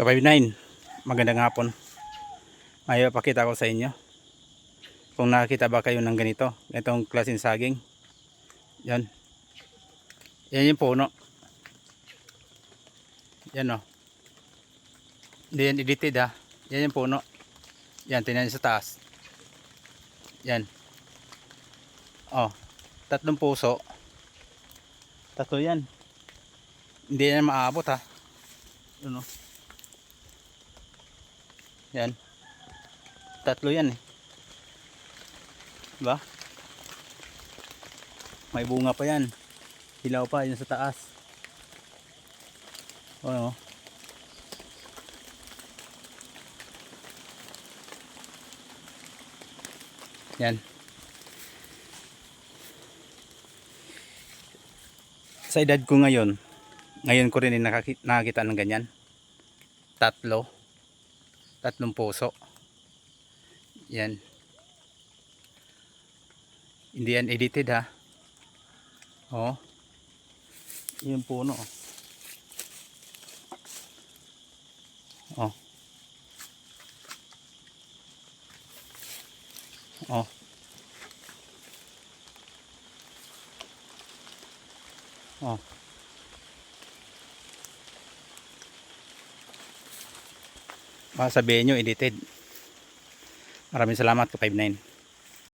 Ka-59, magandang hapon. May pakita ko sa inyo kung nakakita ba kayo ng ganito, itong klaseng saging. Yan, yan yung puno. Yan o, hindi yan edited ha. Yan yung puno. Yan, tingnan nyo sa taas. Yan, oh, 3 puso. 3 yan. Hindi yan maabot ha. Ano? Yan, 3 yan eh. Diba? May bunga pa yan. Hilaw pa yun sa taas. Ano? Yan. Sa edad ko ngayon ko rin nakakita ng ganyan. 3 puso. Yan. Hindi yan edited ha. Oh. Yung puno. Oh. Oh. Oh. Baka sabihin nyo edited. Maraming salamat, Ka-59.